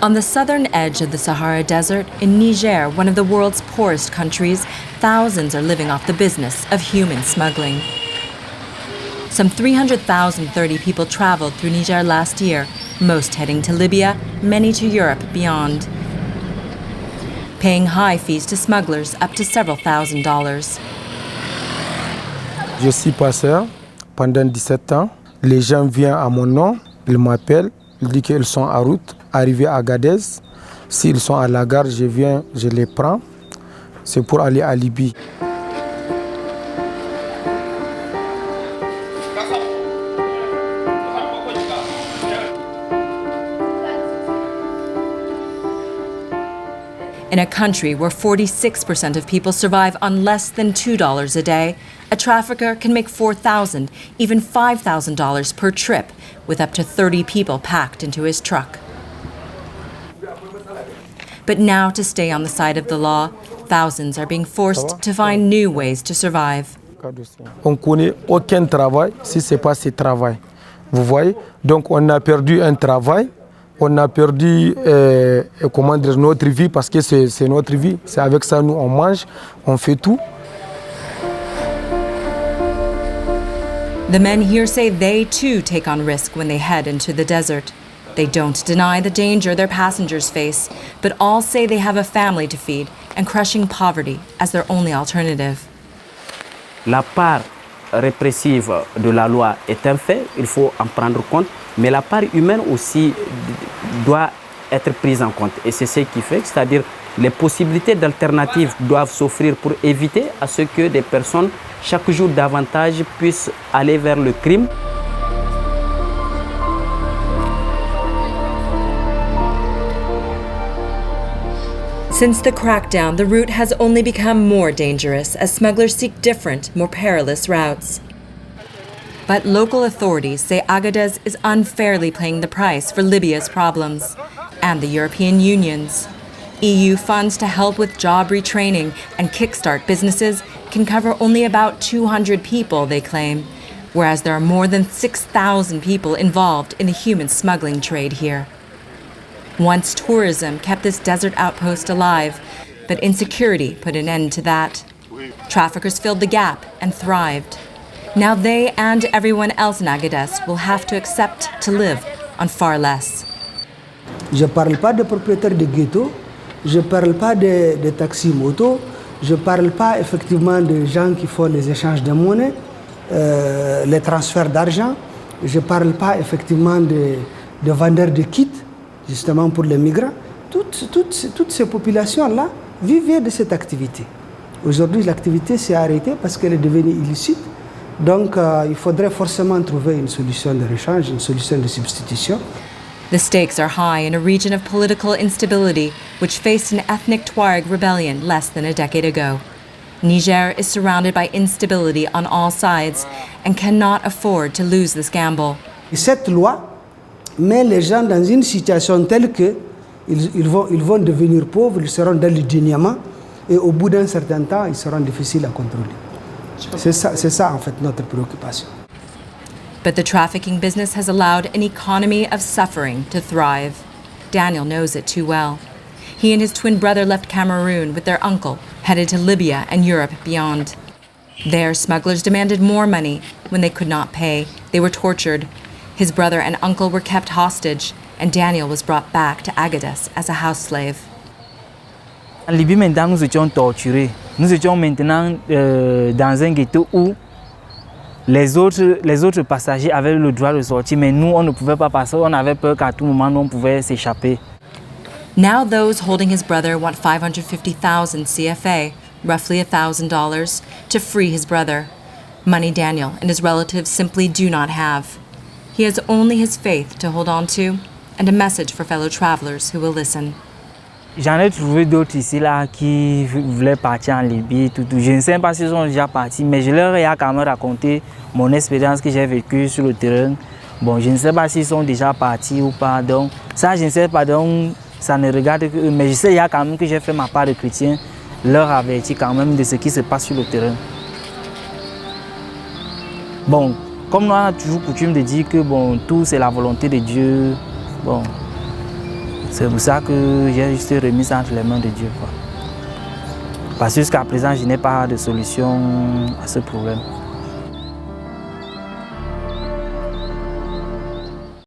On the southern edge of the Sahara Desert, in Niger, one of the world's poorest countries, thousands are living off the business of human smuggling. Some 330 people traveled through Niger last year, most heading to Libya, many to Europe beyond, paying high fees to smugglers up to several $1,000s. Je suis passeur pendant 17 ans. Les gens viennent à mon nom, ils m'appellent, ils disent qu'ils sont en route, arrivés à Agadez. S'ils sont à la gare, je viens, je les prends. C'est pour aller à Libye. In a country where 46% of people survive on less than $2 a day, a trafficker can make $4,000, even $5,000 per trip, with up to 30 people packed into his truck. But now, to stay on the side of the law, thousands are being forced to find new ways to survive. On ne connaît aucun travail si ce n'est pas ce travail. Vous voyez? Donc on a perdu un travail. On a perdu comment dire, notre vie parce que c'est notre vie. C'est avec ça nous on mange, on fait tout. The men here say they too take on risk when they head into the desert. They don't deny the danger their passengers face, but all say they have a family to feed and crushing poverty as their only alternative. La part répressive de la loi est un fait, il faut en prendre compte, mais la part humaine aussi doit être prise en compte. Et c'est ce qui fait, c'est-à-dire les possibilités d'alternatives doivent s'offrir pour éviter à ce que des personnes, chaque jour davantage, puissent aller vers le crime. Since the crackdown, the route has only become more dangerous as smugglers seek different, more perilous routes. But local authorities say Agadez is unfairly paying the price for Libya's problems, and the European Union's. EU funds to help with job retraining and kickstart businesses can cover only about 200 people, they claim, whereas there are more than 6,000 people involved in the human smuggling trade here. Once tourism kept this desert outpost alive, but insecurity put an end to that. Traffickers filled the gap and thrived. Now they and everyone else in Agadez will have to accept to live on far less. Je ne parle pas de propriétaires de ghettos, je ne parle pas de taxis-motos, je ne parle pas effectivement de gens qui font les échanges de monnaie, les transferts d'argent, je ne parle pas effectivement de vendeurs de kits, justement pour les migrants. Toutes ces populations-là vivaient de cette activité. Aujourd'hui, l'activité s'est arrêtée parce qu'elle est devenue illicite. Donc, il faudrait forcément trouver une solution de rechange, une solution de substitution. The stakes are high in a region of political instability which faced an ethnic Tuareg rebellion less than a decade ago. Niger is surrounded by instability on all sides and cannot afford to lose this gamble. Cette loi met les gens dans une situation telle que ils vont devenir pauvres, ils seront dans le dénuement et au bout d'un certain temps, ils seront difficiles à contrôler. C'est ça en fait notre préoccupation. But the trafficking business has allowed an economy of suffering to thrive. Daniel knows it too well. He and his twin brother left Cameroon with their uncle, headed to Libya and Europe beyond. There, smugglers demanded more money. When they could not pay, they were tortured. His brother and uncle were kept hostage, and Daniel was brought back to Agadez as a house slave. En Libye, maintenant, nous étions torturés. Nous étions maintenant dans un ghetto où les autres passagers avaient le droit de sortir, mais nous, on ne pouvait pas passer. On avait peur qu'à tout moment, nous, on pouvait s'échapper. Now those holding his brother want $550,000 CFA, roughly $1,000, to free his brother. Money Daniel and his relatives simply do not have. He has only his faith to hold on to and a message for fellow travelers who will listen. J'en ai trouvé d'autres ici là qui voulaient partir en Libye. Je ne sais pas s'ils sont déjà partis, mais je leur ai quand même raconté mon expérience que j'ai vécue sur le terrain. Bon, je ne sais pas s'ils sont déjà partis ou pas. Donc, ça, je ne sais pas. Donc, ça ne regarde que eux. Mais je sais quand même que j'ai fait ma part de chrétien, leur avertir quand même de ce qui se passe sur le terrain. Bon, comme on a toujours coutume de dire que bon, tout c'est la volonté de Dieu. Bon. C'est pour ça que j'ai juste remis ça entre les mains de Dieu, quoi. Parce que jusqu'à présent, je n'ai pas de solution à ce problème.